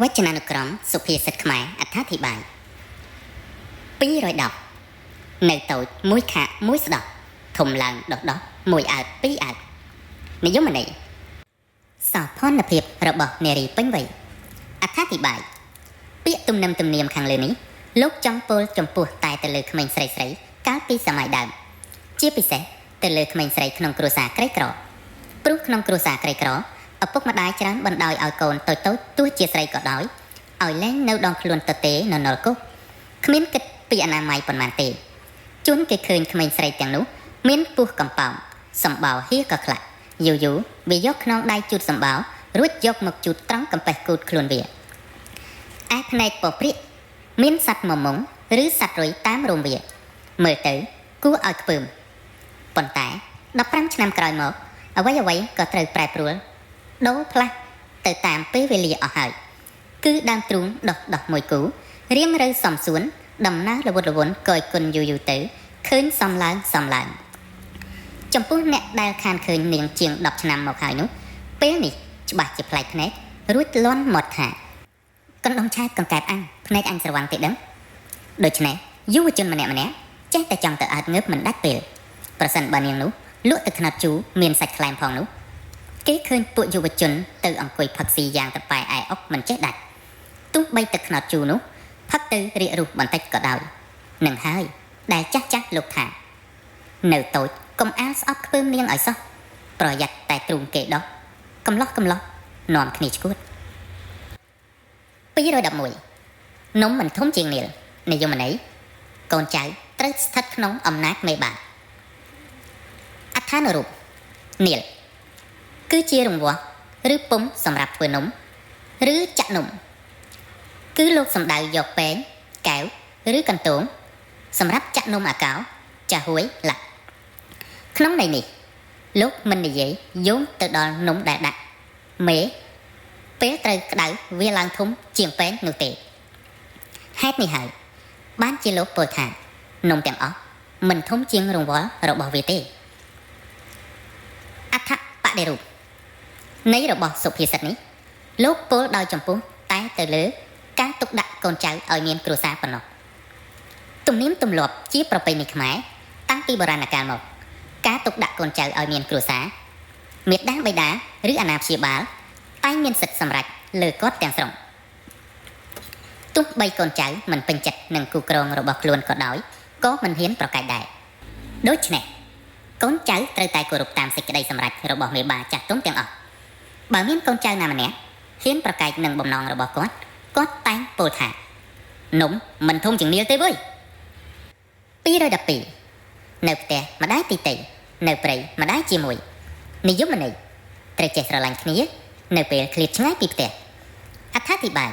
វចនានុក្រមសុភាសិតខ្មែរអត្ថាធិប្បាយ210នៅតូចមួយខាក់មួយស្ដោះធំឡើងដោះមួយអើតពីរអើតនិយមន័យសោភ័ណភាពរបស់នារីពេញវ័យអត្ថាធិប្បាយពាក្យទំនៀមខាងលើនេះលោកចង់ពោលចំពោះតែទៅលើក្មេងស្រីកាលពីសម័យដើមជាពិសេសទៅលើក្មេងស្រីក្នុងគ្រួសារក្រីក្រព្រោះក្នុងគ្រួសារក្រីក្រឪពុកម្ដាយច្រើនបណ្ដោយឲ្យកូនតូចទោះជាស្រីក៏ដោយឲ្យលែងនៅដងខ្លួនទទេនៅនរកុសគ្មានគិតពីអនាម័យប៉ុន្មានទេជួនគេឃើញក្មេងស្រីទាំងនោះមានពោះកំប៉ោងសម្បោហៀក៏ខ្លះយូរវាយកខ្នងដៃជូតសម្បោរួចយកមកជូតត្រង់កំពែសគូតខ្លួនវាឯផ្នែកពព្រាកមានសត្វមមុងឬសត្វរុយតាមរោមវាមើលទៅគួរឲ្យខ្ពើមប៉ុន្តែ15ឆ្នាំក្រោយមកអ្វីក៏ត្រូវប្រែប្រួលដូរផ្លាស់ទៅតាមពេលវេលាអស់ហើយគឺដើមទ្រូងដោះមួយគូរៀងរើសំសួនដំណើររវត់រវន់កយគុណយូរទៅឃើញសំឡើងចំពោះអ្នកដែលខានឃើញនាងជាង10ឆ្នាំមកហើយនោះពេលនេះច្បាស់ជាប្លែកភ្នែករួចលន់មាត់ថាកណ្ដុំឆែកកង្កែបអញភ្នែកអញស្រវាំងទេដឹងដូច្នេះយុវជនម្នាក់ចេះតែចង់ទៅអើតងើបមិនដាច់ពេលប្រសិនបើនាងនោះលក់ទឹកខ្នាតជូរមានសាច់ខ្លែមផងនោះគេឃើញពួកយុវជនទៅអង្គុយផឹកស៊ីយ៉ាងត្រប៉ែឯអុកមិនចេះដាច់ទោះបីទឹកខ្នាតជូរនោះផឹកទៅរៀករូសបន្តិចក៏ដោយនឹងហើយដែលចាស់លោកថានៅតូចកុំអាលស្អប់ខ្ពើមនាងឲ្យសោះប្រយ័ត្នតែទ្រូងគេដោះកំឡោះនាំគ្នាឈួត211នំមិនធំជាងនាលនិយមន័យកូនចៅត្រូវស្ថិតក្នុងអំណាចមេបាអត្ថានុរូបនាលគឺជារង្វាស់ឬពុំសម្រាប់ធ្វើនំឬចាក់នំគឺលោកសំដៅយកពែងកែវឬកន្ទោងសម្រាប់ចាក់នំអាកោចាហួយឡាក់ក្នុងន័យនេះលោកមិននិយាយយោងទៅដល់នំដែលដាក់មេពេលត្រូវក្តៅវាឡើងធំជាងពែងនោះទេហេតុនេះហើយបានជាលោកពោលថានំទាំងអស់មិនធំជាងរង្វាស់របស់វាទេអត្ថបដិរូបនៃរបស់សុភាសិតនេះលោកពោលដោយចំពោះតែទៅលើការទុកដាក់កូនចៅឲ្យមានគ្រួសារប៉ុណ្ណោះទំនៀមទម្លាប់ជាប្រពៃណីខ្មែរតាំងពីបុរាណកាលមកការទុកដាក់កូនចៅឲ្យមានគ្រួសារមេដាបិតាឬអាណាព្យាបាលតែងមានសិទ្ធិសម្រេចលើគាត់ទាំងស្រុងទោះបីកូនចៅមិនពេញចិត្តនឹងគូក្រងរបស់ខ្លួនក៏ដោយក៏មិនហ៊ានប្រកែកដែរដូច្នេះកូនចៅត្រូវតែគោរពតាមសេចក្តីសម្រេចរបស់មេបាចាស់ទុំទាំងអស់បើមានកូនចៅណាម្នាក់ហ៊ានប្រកែកនឹងបំណងរបស់គាត់តែងពោលថានំមិនធំជាងនាលទេវើយ212នៅផ្ទះម្ដាយទីតីនៅព្រៃម្ដាយជាមួយនិយមន័យត្រូវចេះស្រឡាញ់គ្នានៅពេលឃ្លាតឆ្ងាយពីផ្ទះអត្ថាធិប្បាយ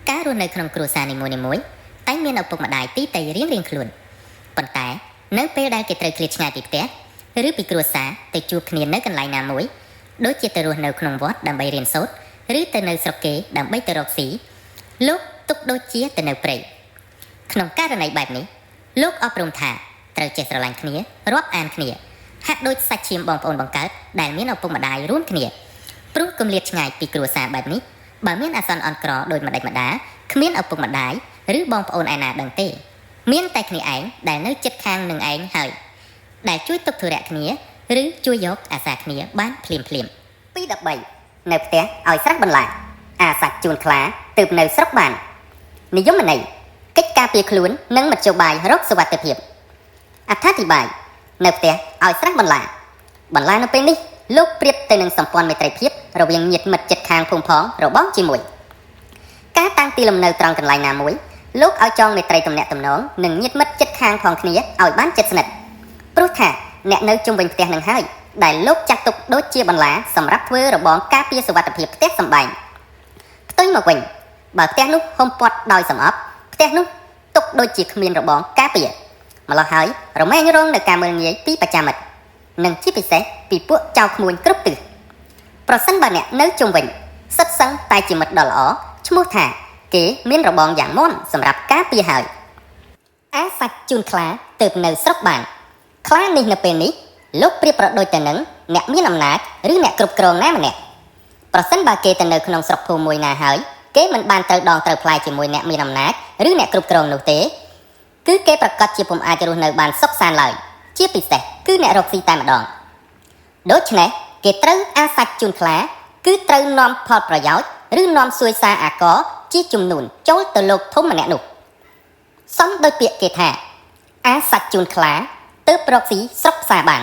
ការរស់នៅក្នុងគ្រួសារនីមួយៗតែងមានឪពុកម្ដាយទីតីរៀងខ្លួនប៉ុន្តែនៅពេលដែលគេត្រូវឃ្លាតឆ្ងាយពីផ្ទះឬពីគ្រួសារទៅជួបគ្នានៅកន្លែងណាមួយដូចជាទៅរស់នៅក្នុងវត្តដើម្បីរៀនសូត្រឬទៅនៅស្រុកគេដើម្បីទៅរកស៊ីលោកទុកដូចជាទៅនៅព្រៃក្នុងករណីបែបនេះលោកអប់រំថាត្រូវចេះស្រឡាញ់គ្នារាប់អានគ្នាហាក់ដូចសាច់ឈាមបងប្អូនបង្កើតដែលមានឪពុកម្ដាយរួមគ្នាព្រោះគម្លាតឆ្ងាយពីគ្រួសារបែបនេះបើមានអាសន្នអន់ក្រដូចម្ដេចម្ដាគ្មានឪពុកម្ដាយឬបងប្អូនឯណាដឹងទេមានតែគ្នាឯងដែលនៅចិត្តខាងនឹងឯងហើយដែលជួយទុកធុរៈគ្នាឬជួយយកអាសាគ្នាបានភ្លាម213នៅផ្ទះឲ្យស្រះបន្លាអាសាច់ជូនខ្លាទើបនៅស្រុកបាននិយមន័យកិច្ចការពារខ្លួននិងមធ្យោបាយរកសុវត្ថិភាពអត្ថាធិប្បាយនៅផ្ទះឲ្យស្រះបន្លានៅពេលនេះលោកប្រៀបទៅនឹងសម្ព័ន្ធមេត្រីភាពរវាងញាតិមិត្តជិតខាងភូមិផងរបងជាមួយការតាំងទីលំនៅត្រង់កន្លែងណាមួយលោកឲ្យចងមេត្រីទំនាក់ទំនងនិងញាតិមិត្តជិតខាងផងគ្នាឲ្យបានជិតស្និទ្ធព្រោះថាអ្នកនៅជុំវិញផ្ទះនឹងហើយដែលលោកចាត់ទុកដូចជាបន្លាសម្រាប់ធ្វើរបងការពារសុវត្ថិភាពផ្ទះសម្បែងផ្ទុយមកវិញបើផ្ទះនោះហុំព័ទ្ធដោយសម្អប់ផ្ទះនោះទុកដូចជាគ្មានរបងការពារម្ល៉េះហើយរមែងរងនៅការមើលងាយពីបច្ចាមិត្តនិងជាពិសេសពីពួកចៅក្មួយគ្រប់ទិសប្រសិនបើអ្នកនៅជុំវិញសិតសឹងតែជាមិត្តដ៏ល្អឈ្មោះថាគេមានរបងយ៉ាងមាំសម្រាប់ការពារហើយអាសាច់ជូនខ្លាទើបនៅស្រុកបានខ្លានេះនៅពេលនេះលោកប្រៀបប្រដូចទៅនឹងអ្នកមានអំណាចឬអ្នកគ្រប់គ្រងណាម្នាក់ប្រសិនបើគេទៅនៅក្នុងស្រុកភូមិមួយណាហើយ គេមិនបានត្រូវដងត្រូវផ្លែជាមួយអ្នកមានអំណាចឬអ្នកគ្រប់គ្រងនោះទេគឺគេប្រកាសជាពុំអាចរស់នៅបានសុខសាន្តឡើយជាពិសេសគឺអ្នករកស៊ីតែម្ដងដូច្នេះគេត្រូវអាសាច់ជូនខ្លាគឺត្រូវនាំផលប្រយោជន៍ឬនាំសួយសារអាករជាជំនួនចូលទៅលោកធំម្នាក់នោះសំដោយពាក្យគេថាអាសាច់ជូនខ្លាទើបរកស៊ីស្រុកផ្សារបាន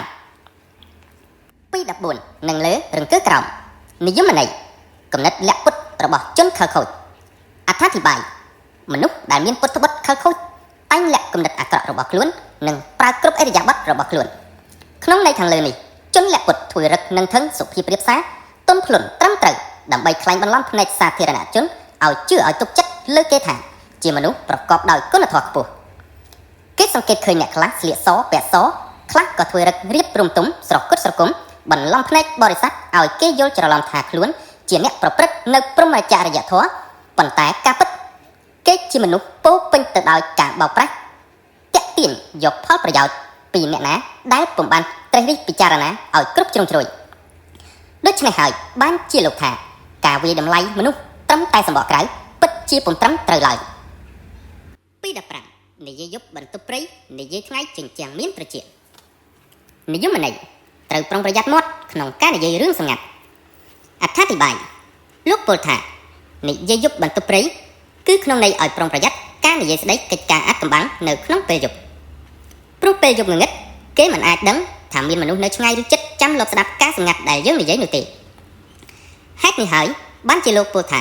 ពី14នឹងលើរង្គើក្រោមនិយមន័យគំនិតលាក់ពុតរបស់ជនខិលខូចអត្ថាធិប្បាយមនុស្សដែលមានពុតត្បិតខិលខូចតែងលាក់គំនិតអាក្រក់របស់ខ្លួននិងប្រើគ្រប់អិរិយាបថរបស់ខ្លួនក្នុងន័យខាងលើនេះជនលាក់ពុតធ្វើរឹកនឹងថឹងសុភាពរៀបសារទន់ភ្លន់ត្រឹមត្រូវដើម្បីក្លែងបន្លំភ្នែកសាធារណជនឲ្យជឿឲ្យទុកចិត្តលើគេថាជាមនុស្សប្រកបដោយគុណធម៌ខ្ពស់គេសង្កេតឃើញអ្នកខ្លះស្លៀកសពាក់សខ្លះក៏ធ្វើរឹករៀបព្រំទុំស្រគត់ស្រគំបន្លំភ្នែកបរិស័ទឲ្យគេយល់ច្រឡំថាខ្លួនជាអ្នកប្រព្រឹត្តនៅព្រហ្មចរិយធម៌ប៉ុន្តែការពិតគេជាមនុស្សពោពេញទៅដោយការបោកប្រាស់តាក់ទាញយកផលប្រយោជន៍ពីអ្នកណាដែលពុំបានត្រេះរិះពិចារណាឲ្យគ្រប់ជ្រុងជ្រោយដូច្នេះហើយបានជាលោកថាការវាយតម្លៃមនុស្សត្រឹមតែសម្បកក្រៅពិតជាពុំត្រឹមត្រូវឡើយពី15និយាយយប់បន្ទប់ព្រៃនិយាយថ្ងៃចិញ្ចាំងមានត្រជានិយមន័យត្រូវប្រុងប្រយ័ត្នមាត់ក្នុងការនិយាយរឿងសម្ងាត់អត្ថាធិប្បាយលោកពោលថានិយាយយប់បន្ទប់ព្រៃគឺក្នុងន័យឲ្យប្រុងប្រយ័ត្នការនិយាយស្ដីកិច្ចការអាថ៌កំបាំងនៅក្នុងពេលយប់ព្រោះពេលយប់ងងឹតគេមិនអាចដឹងថាមានមនុស្សនៅឆ្ងាយឬជិតចាំលបស្ដាប់ការសម្ងាត់ដែលយើងនិយាយនោះទេហេតុនេះហើយបានជាលោកពោលថា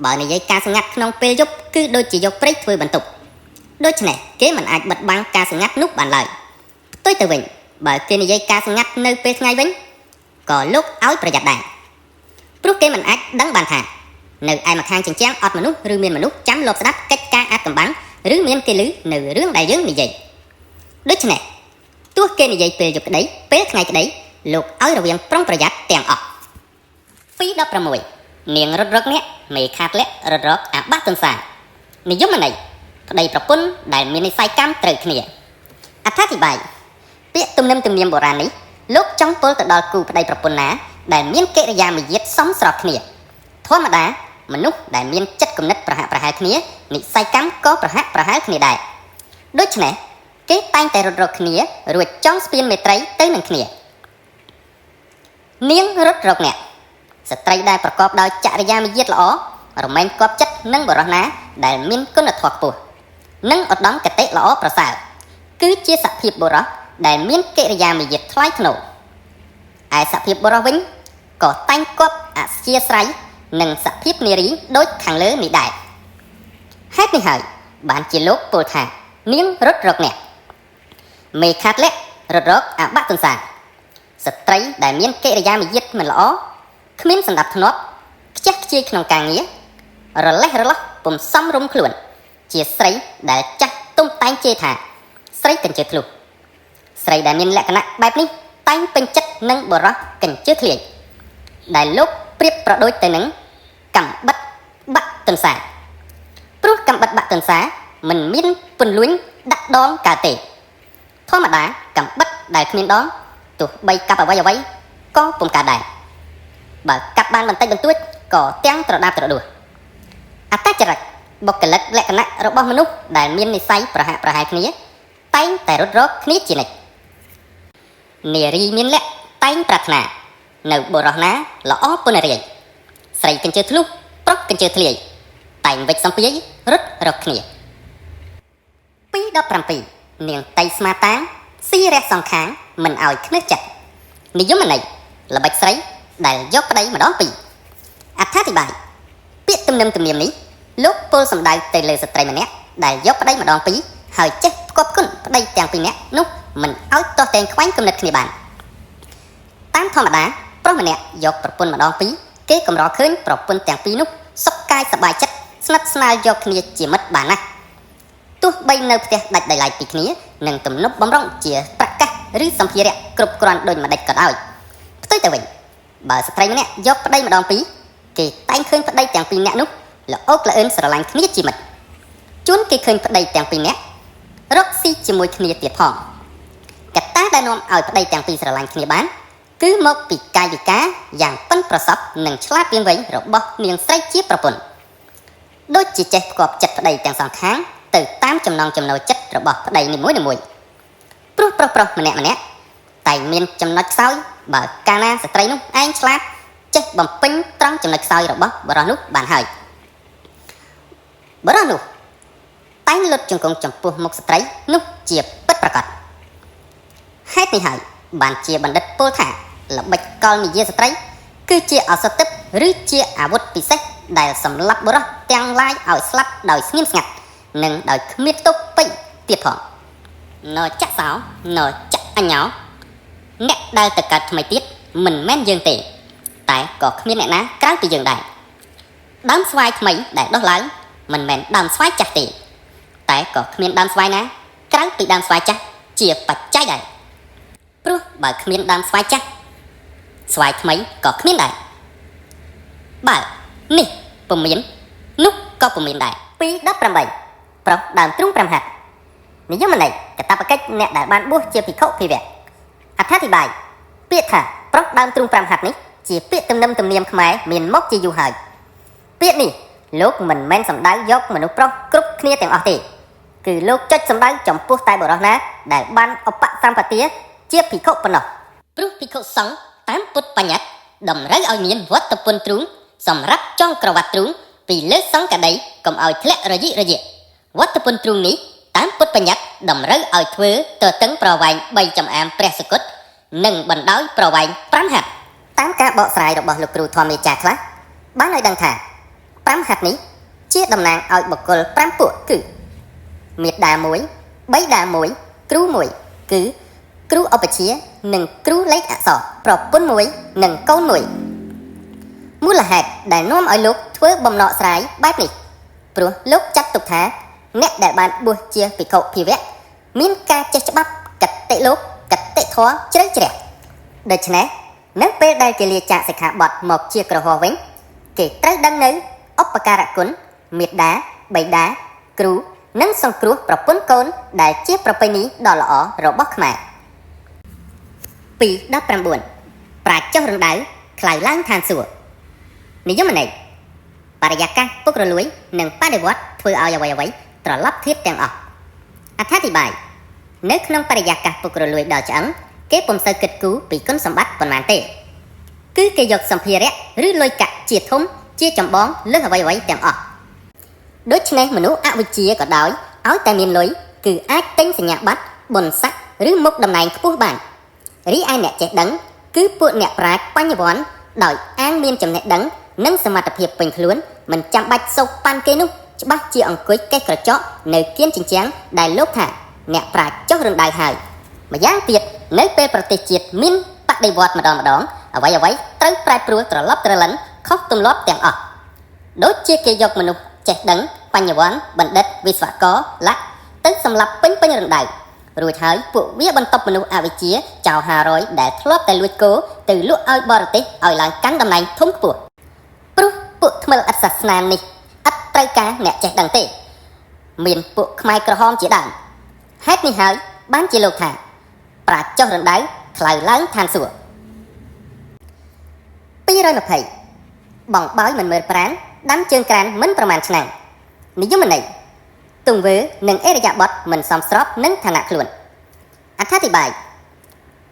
បើនិយាយការសម្ងាត់ក្នុងពេលយប់គឺដូចជាយកព្រៃធ្វើបន្ទប់ដូច្នេះគេមិនអាចបិទបាំងការសម្ងាត់នោះបានឡើយផ្ទុយទៅវិញបើគេនិយាយការសម្ងាត់នៅពេលថ្ងៃវិញក៏លោកឲ្យប្រយ័ត្នដែរព្រោះគេមិនអាចដឹងបានថានៅឯម្ខាងជញ្ជាំងអត់មនុស្សឬមានមនុស្សចាំលបស្ដាប់កិច្ចការអាថ៌កំបាំងឬមានគេឮនៅរឿងដែលយើងនិយាយដូច្នេះទោះគេនិយាយពេលយប់ក្តីពេលថ្ងៃក្តីលោកឲ្យរវាងប្រុងប្រយ័ត្នទាំងអស់ពី16នាងរត់រកអ្នកមេខាតលាក់រត់រកអាបាក់ទុនសានិយមន័យប្តីប្រពន្ធដែលមាននិស្ស័យកម្មត្រូវគ្នាអត្ថាធិប្បាយពាក្យទំនៀមបុរាណនេះលោកចង់ពោលទៅដល់គូប្តីប្រពន្ធណាដែលមានកិរិយាមាយាទសមស្របគ្នាធម្មតាមនុស្សដែលមានចិត្តគំនិតប្រហាក់ប្រហែលគ្នានិស្ស័យកម្មក៏ប្រហាក់ប្រហែលគ្នាដែរដូច្នេះគេតែងតែរត់រកគ្នារួចចង់ស្ពានមេត្រីទៅនឹងគ្នានាងរត់រកអ្នកស្ត្រីដែលប្រកបដោយចរិយាមាយាទល្អរមែងគប់ចិត្តនឹងបុរសណាដែលមានគុណធម៌ខ្ពស់និងឧត្តមគតិល្អប្រសើរគឺជាសភាពបុរសដែលមានកិរិយាមាយាទថ្លៃថ្នូរឯសភាពបុរសវិញក៏តែងគប់អធ្យាស្រ័យនិងសភាពនារីដូចខាងលើនេះដែរហេតុនេះហើយបានជាលោកពោលថានាងរត់រកអ្នកមេខាតលាក់រត់រកអាបាក់ទុនសាស្ត្រីដែលមានកិរិយាមាយាទមិនល្អគ្មានសណ្ដាប់ធ្នាប់ខ្ជះខ្ជាយក្នុងការងាររលេះរលោះពុំសមរម្យខ្លួនជាស្រីដែលចាស់ទុំតែងជេរថាស្រីកញ្ជើធ្លុះស្រីដែលមានលក្ខណៈបែបនេះតែងពេញចិត្តនឹងបរោះកញ្ជើធ្លាយដែលលោកប្រៀបប្រដូចទៅនឹងកំបិតបាក់ទុនសាព្រោះកំបិតបាក់ទុនសាមិនមានពន្លួញដាក់ដងកើតទេធម្មតាកំបិតដែលគ្មានដងទោះបីកាប់អ្វីក៏ពុំកើតដែរបើកាប់បានបន្តិចបន្តួចក៏ទាំងត្រដាបត្រដួសអត្តចរិតបុគ្គលិកលក្ខណៈរបស់មនុស្សដែលមាននិស្ស័យប្រហាក់ប្រហែលគ្នាតែងតែរត់រកគ្នាជានិច្ចនារីមានលក្ខតែងប្រាថ្នានៅបុរសណាល្អពុនរាយស្រីកញ្ជើធ្លុះប្រុសកញ្ជើធ្លាយតែងវិចសំភាយរត់រកគ្នាពី17នាងតៃស្មាតាងស៊ីរះសងខាងមិនឲ្យខ្នេះចិត្តនិយមន័យល្បិចស្រីដែលយកប្តីម្ដងពីរអត្ថាធិប្បាយពាក្យទំនៀមនេះលោកពោលសម្ដៅទៅលើស្ត្រីម្នាក់ដែលយកប្តីម្ដងពីរហើយចេះផ្គប់គុណប្តីទាំងពីរនាក់នោះមិនឲ្យទាស់តែងខ្វែងគំនិតគ្នាបានតាមធម្មតាប្រុសម្នាក់យកប្រពន្ធម្ដងពីរគេកម្រឃើញប្រពន្ធទាំងពីរនោះសុខកាយសប្បាយចិត្តស្និទ្ធស្នាលយកគ្នាជាមិត្តបានណាស់ទោះបីនៅផ្ទះដាច់ដោយឡែកពីគ្នានឹងទំនប់បំរុងជាប្រកាសឬសម្ភារៈគ្រប់គ្រាន់ដូចម្ដេចក៏ដោយផ្ទុយទៅវិញបើស្ត្រីម្នាក់យកប្តីម្ដងពីរគេតែងឃើញប្តីទាំងពីរនាក់នោះល្អោកល្អឿនស្រឡាញ់គ្នាជាមិត្តជួនគេឃើញប្តីទាំងពីរនាក់រកស៊ីជាមួយគ្នាទៀតផងកត្តាដែលនាំឲ្យប្តីទាំងពីរស្រឡាញ់គ្នាបានគឺមកពីកាយវិការយ៉ាងប៉ិនប្រសប់និងឆ្លាតវៀងវៃរបស់នាងស្រីជាប្រពន្ធ ដូចជាចេះផ្គប់ចិត្តប្តីទាំងសងខាងទៅតាមចំណង់ចំណូលចិត្តរបស់ប្តីនីមួយៗព្រោះប្រុសម្នាក់តែមានចំណុចខ្សោយបើកាលណាស្ត្រីនោះឯងឆ្លាតចេះបំពេញត្រង់ចំណុចខ្សោយរបស់បរិសុទ្ធនោះបានហើយបរិសុទ្ធនោះតែងលុតជង្គង់ចំពោះមុខស្ត្រីនោះជាពិតប្រាកដហេតុនេះហើយបានជាបណ្ឌិតពោលថាល្បិចកលនិយាយស្ត្រីគឺជាឱសថទិព្វឬជាអាវុធពិសេសដែលសម្លាប់បុរសទាំងឡាយឲ្យស្លាប់ដោយស្ងៀមស្ងាត់និងដោយគ្មានទោសពេកទៀតផងណចាក់សោណចាក់អញ្ញោអ្នកដែលទៅកើតថ្មីទៀតមិនមែនយើងទេតែក៏គ្មានអ្នកណាក្រៅពីយើងដែរដើមស្វាយថ្មីដែលដុះឡើងមិនមែនដើមស្វាយចាស់ទេតែក៏គ្មានដើមស្វាយណាក្រៅពីដើមស្វាយចាស់ជាបច្ច័យដែរព្រោះបើគ្មានដើមស្វាយចាស់ស្វាយថ្មីក៏គ្មានដែរបើនេះពុំមាននោះក៏ពុំមានដែរ2:18ប្រុសដើមទ្រូង5ហត្ថនិយមន័យកតបកិច្ចអ្នកដែលបានបួសជាភិក្ខុភិវៈអត្ថាធិប្បាយពាក្យថាប្រុសដើមទ្រូង5ហត្ថនេះជាពាក្យទំនើមទំនៀមខ្មែរមានមកជាយូរហើយពាក្យនេះលោកមិនមែនសំដៅយកមនុស្សប្រុសគ្រប់គ្នាទាំងអស់ទេគឺលោកចុចសំដៅចំពោះតែបុរសណាដែលបានឧបសម្បទាជាភិក្ខុប៉ុណ្ណោះព្រោះភិក្ខុសង្ឃតាមពុទ្ធបញ្ញត្តិតម្រូវឲ្យមានវត្តពន្ធទ្រូងសម្រាប់ចងក្រវ៉ាត់ទ្រូងពីលើសង្កដីកុំឲ្យធ្លាក់រយៈវត្តពន្ធទ្រូងនេះតាមពុទ្ធបញ្ញត្តិតម្រូវឲ្យធ្វើទទឹងប្រវែង3ចំអាមព្រះសកុតនិងបណ្ដោយប្រវែង5ហត្ថតាមការបកស្រាយរបស់លោកគ្រូធម្មចារ្យខ្លះបានឲ្យដឹងថា5ហត្ថនេះជាតំណាងឲ្យបុគ្គល5ពួកគឺមេត្តា1បិតា1គ្រូ1គឺគ្រូឧបជានិងគ្រូលេខអក្សរប្រពន្ធ1និងកូន1មូលហេតុដែលនាំឲ្យលោកធ្វើបំណកស្រាយបែបនេះព្រោះលោកចាត់ទុកថាអ្នកដែលបានបួសជាភិក្ខុភិវៈមានការចេះច្បាប់កតិលោកកតិធម៌ជ្រៅជ្រះដូច្នេះនៅពេលដែលគេលាចាកសិក្ខាបទមកជាក្រហមវិញគេត្រូវដឹងនៅឧបការៈគុណមេត្តាបិតាគ្រូនិងសង្គ្រោះប្រពន្ធកូនដែលជាប្រពៃណីដ៏ល្អរបស់ខ្មែរ2:19ប្រាជ្ញចុះរណ្ដៅខ្លៅឡើងឋានសួគ៌និយមន័យបរិយាកាសពុករលួយនិងបដិវត្តធ្វើឲ្យអ្វីៗត្រឡប់ធៀបទាំងអស់អត្ថាធិប្បាយនៅក្នុងបរិយាកាសពុករលួយដល់ឆ្អឹងគេពុំសូវគិតគូរពីគុណសម្បត្តិប៉ុន្មានទេគឺគេយកសម្ភារៈឬលុយកាក់ជាធំជាចម្បងលើសអ្វីៗទាំងអស់ដូច្នេះមនុស្សអវិជ្ជាក៏ដោយឲ្យតែមានលុយគឺអាចទិញសញ្ញាបត្របុណ្យស័ក្តិឬមុខតំណែងខ្ពស់បានរីឯអ្នកចេះដឹងគឺពួកអ្នកប្រាជ្ញបញ្ញវន្តដោយអាងមានចំណេះដឹងនិងសមត្ថភាពពេញខ្លួនមិនចាំបាច់សោកប៉ាន់គេនោះច្បាស់ជាអង្គុយកេះក្រចកនៅគៀនជញ្ជាំងដែលលោកថាអ្នកប្រាជ្ញចុះរណ្ដៅហើយម្យ៉ាងទៀតនៅពេលប្រទេសជាតិមានបដិវត្តម្ដងអ្វីត្រូវប្រែប្រួលត្រឡប់ត្រលិនខុសទម្លាប់ទាំងអស់ដូចជាគេយកមនុស្សចេះដឹងបញ្ញវន្តបណ្ឌិតវិស្វករលក្ខទៅសម្លាប់ពេញរណ្ដៅរួចហើយពួកវាបន្ទប់មនុស្សអវិជ្ជាចោល500ដែលធ្លាប់តែលួចគោទៅលក់ឲ្យបរទេសឲ្យឡើងកាន់តំណែងធំខ្ពស់ព្រោះពួកថ្មិលឥតសាសនានេះឥតត្រូវការអ្នកចេះដឹងទេមានពួកខ្មែរក្រហមជាដើមហេតុនេះហើយបានជាលោកថាប្រាជ្ញចុះរណ្ដៅខ្លៅឡើងឋានសួគ៌220បងបោយមិនមើលប្រាណដាំជើងក្រានមិនប្រមាណឆ្នាំនិយមន័យទង្វើនិងអេរយាបថមិនសមស្របនឹងឋានៈខ្លួនអត្ថាធិប្បាយ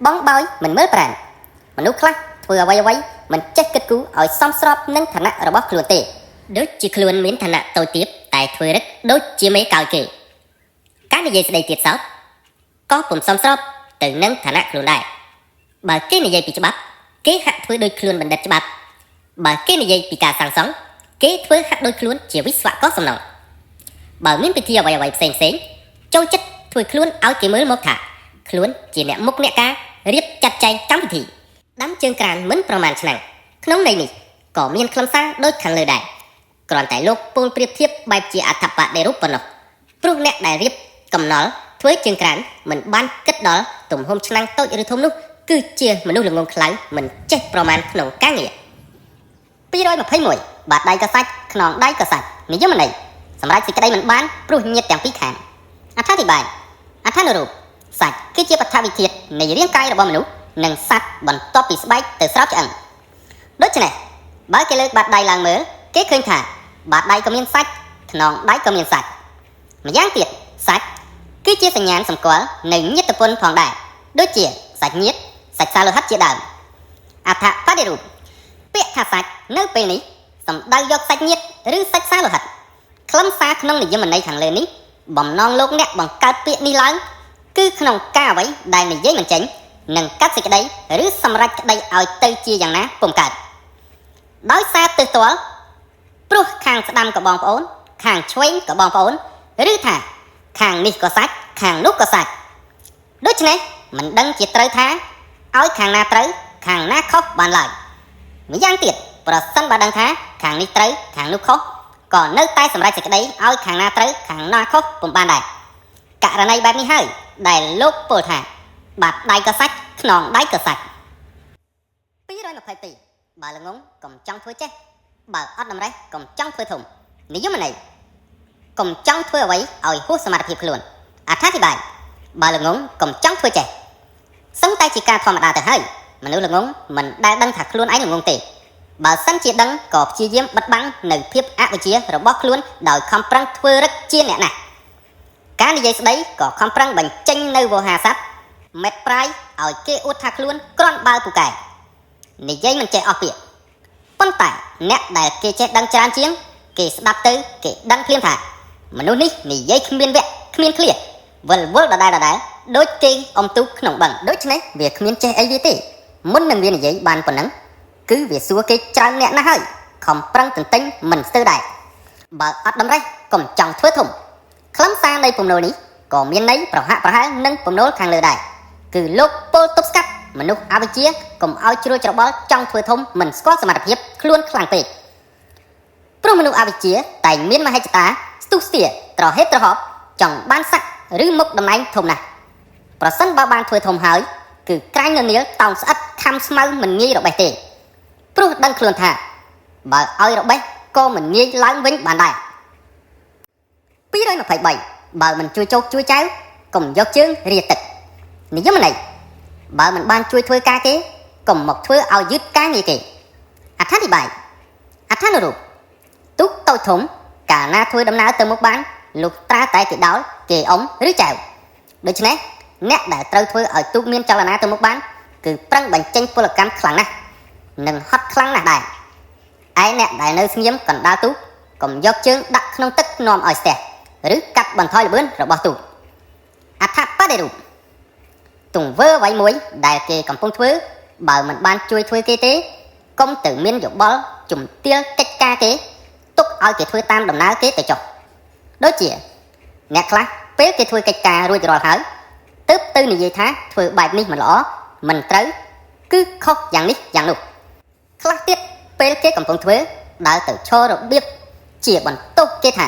បងបោយមិនមើលប្រាណមនុស្សខ្លះធ្វើអ្វីមិនចេះគិតគូរឲ្យសមស្របនឹងឋានៈរបស់ខ្លួនទេដូចជាខ្លួនមានឋានៈតូចទាបតែធ្វើរឹកដូចជាមេកោយគេការនិយាយស្ដីទៀតសោតក៏ពុំសមស្របទៅនឹងឋានៈខ្លួនដែរបើគេនិយាយពីច្បាប់គេហាក់ធ្វើដូចខ្លួនបណ្ឌិតច្បាប់បើគេនិយាយពីការសាងសង់គេធ្វើហាក់ដូចខ្លួនជាវិស្វករសំណង់បើមានពិធីអ្វីផ្សេងចូលចិត្តធ្វើខ្លួនឲ្យគេមើលមកថាខ្លួនជាអ្នកមុខអ្នកការរៀបចាត់ចែងកម្មវិធីដាំជើងក្រានមិនប្រមាណឆ្នាំក្នុងន័យនេះក៏មានខ្លឹមសារដូចខាងលើដែរគ្រាន់តែលោកពោលប្រៀបធៀបបែបជាអត្ថបដិរូបប៉ុណ្ណោះព្រោះអ្នកដែលរៀបកំណល់ធ្វើជើងក្រានមិនបានគិតដល់ទំហំឆ្នាំតូចឬធំនោះគឺជាមនុស្សល្ងងខ្លៅមិនចេះប្រមាណក្នុងការងារ221បាតដៃក៏សាច់ខ្នងដៃក៏សាច់និយមន័យសម្រាប់សេចក្តីមិនបានព្រោះញាតទាំងពីរខាងអត្ថាធិប្បាយអត្ថានុរូបសាច់គឺជាបឋមវិធាតុនៃរាងកាយរបស់មនុស្សនិងសត្វបន្ទាប់ពីស្បែកទៅស្រោបឆ្អឹងដូច្នេះបើគេលើកបាតដៃឡើងមើលគេឃើញថាបាតដៃក៏មានសាច់ ខ្នងដៃក៏មានសាច់ម្យ៉ាងទៀតសាច់គឺជាសញ្ញាណសម្គាល់នៃញាតិពន្ធផងដែរដូចជាសាច់ញាតិសាច់សាលោហិតជាដើមអត្ថបដិរូបពាក្យថាសាច់នៅពេលនេះសំដៅយកសាច់ញាតិឬសាច់សាលោហិតខ្លឹមសារក្នុងនិយមន័យខាងលើនេះបំណងលោកអ្នកបង្កើតពាក្យនេះឡើងគឺក្នុងការអ្វីដែលនិយាយមិនចេញនឹងកាត់សេចក្តីឬសម្រេចក្តីឲ្យទៅជាយ៉ាងណាពុំកើតដោយសារទើសទាល់ព្រោះខាងស្ដាំក៏បងប្អូនខាងឆ្វេងក៏បងប្អូនឬថាខាងនេះក៏សាច់ខាងនោះក៏សាច់ដូច្នេះមិនដឹងជាត្រូវថាឲ្យខាងណាត្រូវខាងណាខុសបានឡើយម្យ៉ាងទៀតប្រសិនបើដឹងថាខាងនេះត្រូវខាងនោះខុសក៏នៅតែសម្រេចសេចក្តីឲ្យខាងណាត្រូវខាងណាខុសពុំបានដែរករណីបែបនេះហើយដែលលោកពោលថាបាត់ដៃក៏សាច់ខ្នងដៃក៏សាច់222បើល្ងងកុំចង់ធ្វើចេះបើអត់តម្រេះកុំចង់ធ្វើធំនិយមន័យកុំចង់ធ្វើអ្វីឲ្យហួសសមត្ថភាពខ្លួនអត្ថាធិប្បាយបើល្ងងកុំចង់ធ្វើចេះសឹងតែជាការធម្មតាទៅហើយមនុស្សល្ងងមិនដែលដឹងថាខ្លួនឯងល្ងងទេបើសិនជាដឹងក៏ព្យាយាមបិទបាំងនៅភាពអវិជ្ជារបស់ខ្លួនដោយខំប្រឹងធ្វើរឹកជាអ្នកណាស់ការនិយាយស្ដីក៏ខំប្រឹងបញ្ចេញនៅវោហារស័ព្ទមេតប្រាយឲ្យគេអួតថាខ្លួនគ្រាន់បើពូកែនិយាយមិនចេះអស់ពាក្យប៉ុន្តែអ្នកដែលគេចេះដឹងច្រើនជាងគេស្ដាប់ទៅគេដឹងភ្លាមថាមនុស្សនេះនិយាយគ្មានវគ្គគ្មានឃ្លាវល់ដដែលដូចគេអមទូកក្នុងបឹងដូច្នេះវាគ្មានចេះអីវាទេមុននឹងវានិយាយបានប៉ុណ្ណឹងគឺវាសួរគេច្រើនអ្នកណាស់ហើយខំប្រឹងទន្ទិញមិនស្ទើរដែរបើអត់តម្រេះកុំចង់ធ្វើធំខ្លឹមសារនៃពំនោលនេះក៏មានន័យប្រហាក់ប្រហែលនឹងពំនោលខាងលើដែរគឺលោកពោលទប់ស្កាត់មនុស្សអវិជ្ជាកុំឲ្យជ្រួលច្របល់ចង់ធ្វើធំមិនស្គាល់សមត្ថភាពខ្លួនខ្លាំងពេកព្រោះមនុស្សអវិជ្ជាតែងមានមហិច្ឆតាស្ទុះស្ទាត្រហេតុត្រហប់ចង់បានស័ក្តិឬមុខតំណែងធំណាស់ប្រសិនបើបានធ្វើធំហើយគឺក្រាញ់ននៀលតោងស្អិតខំស្មៅមិនងាយរបេះទេព្រោះដឹងខ្លួនថាបើឲ្យរបេះក៏មិនងាយឡើងវិញបានដែរ223បើមិនជួយជោគជួយចៅកុំយកជើងរាទឹកនិយមន័យបើមិនបានជួយធ្វើការគេកុំមកធ្វើឲ្យយឺតការងារគេអត្ថាធិប្បាយអត្ថានុរូបទុកតូចធំកាលណាធ្វើដំណើរទៅមុខបានលុះត្រាតែគេដោលគេអ៊ំឬចៅដូច្នេះអ្នកដែលត្រូវធ្វើឲ្យទូកមានចលនាទៅមុខបានគឺប្រឹងបញ្ចេញពលកម្មខ្លាំងណាស់និងហត់ខ្លាំងណាស់ដែរឯអ្នកដែលនៅស្ងៀមកណ្ដាលទូកកុំយកជើងដាក់ក្នុងទឹកនាំឲ្យស្ទះឬកាត់បន្ថយល្បឿនរបស់ទូកអត្ថបដិរូបទង្វើអ្វីមួយដែលគេកំពុងធ្វើបើមិនបានជួយធ្វើគេទេកុំទៅមានយោបល់ជំទាវកិច្ចការគេទុកឲ្យគេធ្វើតាមដំណើរគេទៅចុះដូចជាអ្នកខ្លះពេលគេធ្វើកិច្ចការរួចរាល់ហើយទើបទៅនិយាយថាធ្វើបែបនេះមិនល្អមិនត្រូវគឺខុសយ៉ាងនេះយ៉ាងនោះខ្លះទៀតពេលគេកំពុងធ្វើដើរទៅឈររបៀបជាបន្ទោសគេថា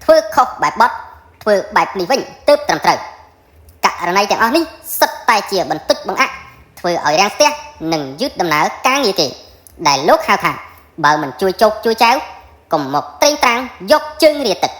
ធ្វើខុសបែបបត់ធ្វើបែបនេះវិញទើបត្រឹមត្រូវករណីទាំងអស់នេះសុទ្ធតែជាបន្ទុចបង្អាក់ធ្វើឲ្យរាំងស្ទះនិងយឺតដំណើរការងារគេដែលលោកហៅថាបើមិនជួយជោគជួយចៅកុំមកត្រេងត្រាំងយកជើងរាទឹក